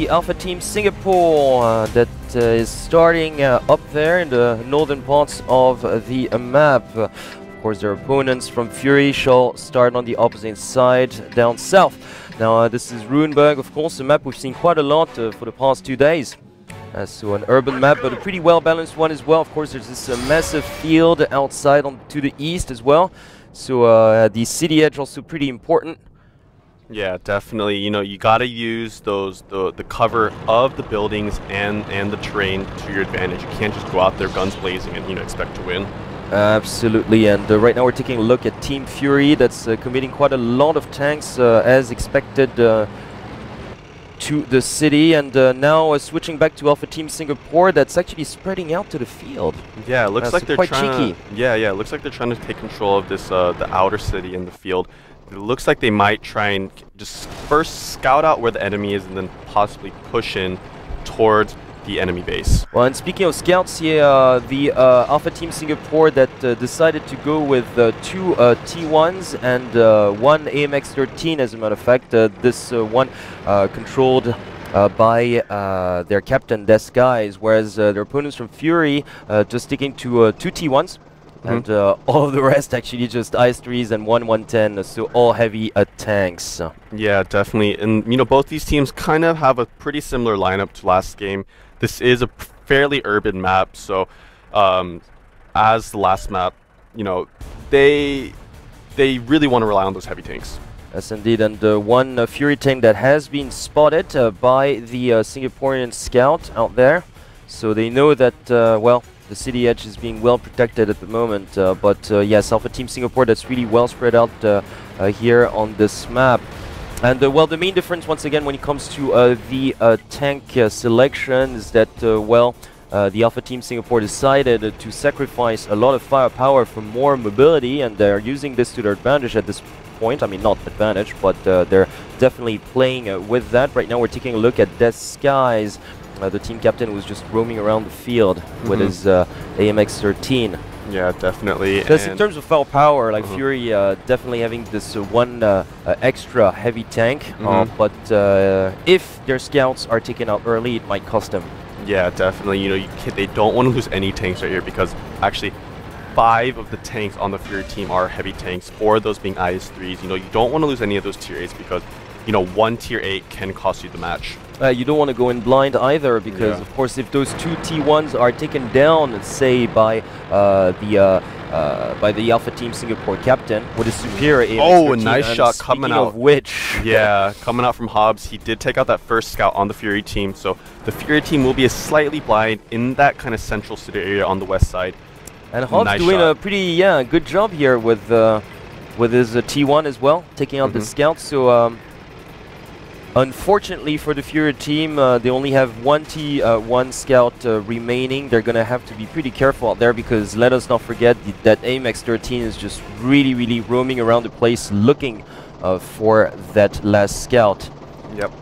the Alpha Team Singapore that is starting up there in the northern parts of the map. Of course, their opponents from Fury shall start on the opposite side down south. Now, this is Ruinberg, of course, a map we've seen quite a lot for the past 2 days. So an urban map, but a pretty well-balanced one as well. Of course, there's this massive field outside to the east as well. So the city edge also pretty important. Yeah, definitely. You know, you got to use the cover of the buildings and the terrain to your advantage. You can't just go out there guns blazing and expect to win. Absolutely, and right now we're taking a look at Team Fury that's committing quite a lot of tanks as expected to the city, and now switching back to Alpha Team Singapore that's actually spreading out to the field. Yeah, it looks like they're quite trying cheeky. it looks like they're trying to take control of this the outer city and the field. It looks like they might try and just first scout out where the enemy is and then possibly push in towards the enemy base. Well, and speaking of scouts here, the Alpha Team Singapore that decided to go with 2 T1s and 1 AMX-13, as a matter of fact. This one controlled by their captain, Des Guys, whereas their opponents from Fury just sticking to 2 T1s. And all of the rest actually just IS-3s and 110, so all heavy tanks. Yeah, definitely. And, both these teams kind of have a pretty similar lineup to last game. This is a fairly urban map, so as the last map, they really want to rely on those heavy tanks. Yes, indeed. And one Fury tank that has been spotted by the Singaporean scout out there. So they know that, well, the city edge is being well protected at the moment, but yes, Alpha Team Singapore that's really well spread out here on this map. And well, the main difference once again when it comes to the tank selection is that, well, the Alpha Team Singapore decided to sacrifice a lot of firepower for more mobility, and they're using this to their advantage at this point. I mean, not advantage, but they're definitely playing with that. Right now we're taking a look at Des Skies. The team captain was just roaming around the field with his AMX-13. Yeah, definitely. Because in terms of firepower, like Fury definitely having this one extra heavy tank, but if their scouts are taken out early, it might cost them. Yeah, definitely. They don't want to lose any tanks right here, because actually 5 of the tanks on the Fury team are heavy tanks, 4 of those being IS-3s. You don't want to lose any of those tier 8s, because one tier 8 can cost you the match. You don't want to go in blind either, because of course if those 2 T1s are taken down, say by the Alpha Team Singapore captain with a superior AMX-13. Oh, a nice shot coming out. Of which, yeah, coming out from Hobbs, he did take out that first scout on the Fury team. So the Fury team will be slightly blind in that kind of central city area on the west side. And Hobbs doing a pretty good job here with his T1 as well, taking out the scout. So unfortunately for the Fury team, they only have 1 T1 scout remaining. They're going to have to be pretty careful out there, because let us not forget that AMX-13 is just really roaming around the place looking for that last scout. Yep.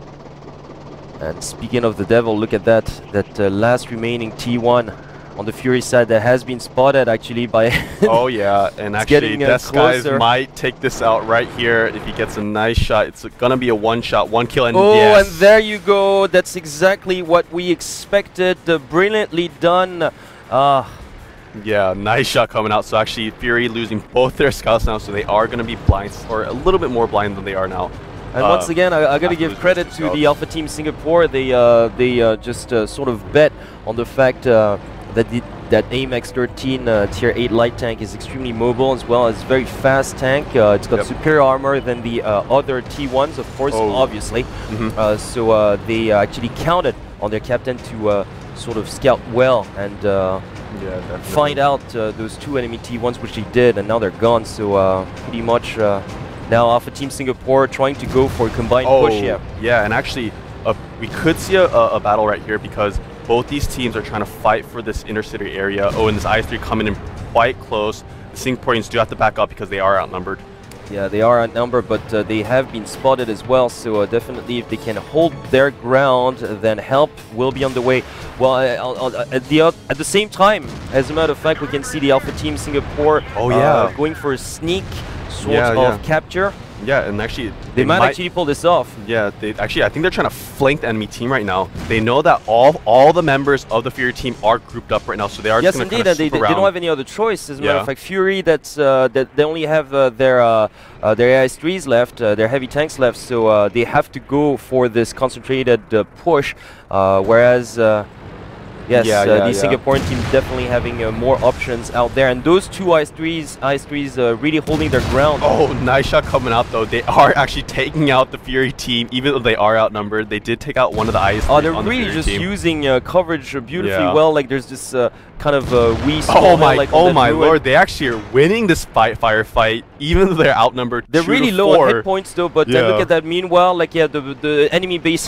And speaking of the devil, look at that last remaining T1 on the Fury side that has been spotted actually by oh yeah, and actually Des Guys might take this out right here if he gets a nice shot. It's gonna be a 1-shot, 1 kill, and and there you go. That's exactly what we expected. Brilliantly done. Yeah, nice shot coming out. So actually Fury losing both their scouts now, so they are gonna be blind, or a little bit more blind than they are now. And once again, I got to give credit to the Alpha Team Singapore. They just sort of bet on the fact that AMX-13 tier 8 light tank is extremely mobile, as well as very fast tank. It's got superior armor than the other T1s, of course, obviously. So they actually counted on their captain to sort of scout well and find out those 2 enemy T1s, which they did, and now they're gone. So pretty much now Alpha Team Singapore trying to go for a combined push here. Yeah, and actually we could see a battle right here, because both these teams are trying to fight for this inner city area. Oh, and this IS-3 coming in quite close. The Singaporeans do have to back up because they are outnumbered. Yeah, they are outnumbered, but they have been spotted as well. So definitely, if they can hold their ground, then help will be on the way. Well, at the same time, as a matter of fact, we can see the Alpha Team Singapore going for a sneak sort of capture. Yeah, and actually they might actually pull this off. Yeah, I think they're trying to flank the enemy team right now. They know that all the members of the Fury team are grouped up right now, so they are just going to kind of they don't have any other choice. As a matter of fact, Fury, that they only have their AIs-3s left, their heavy tanks left, so they have to go for this concentrated push, whereas the Singaporean team definitely having more options out there, and those two IS-3s really holding their ground. Oh, nice shot coming out though. They are actually taking out the Fury team, even though they are outnumbered. They did take out one of the IS-3s. Oh, they're really just using coverage beautifully well. Like there's this kind of wee oh my lord, they actually are winning this firefight, even though they're outnumbered. They're really low on hit points though, but then look at that. Meanwhile, like the enemy base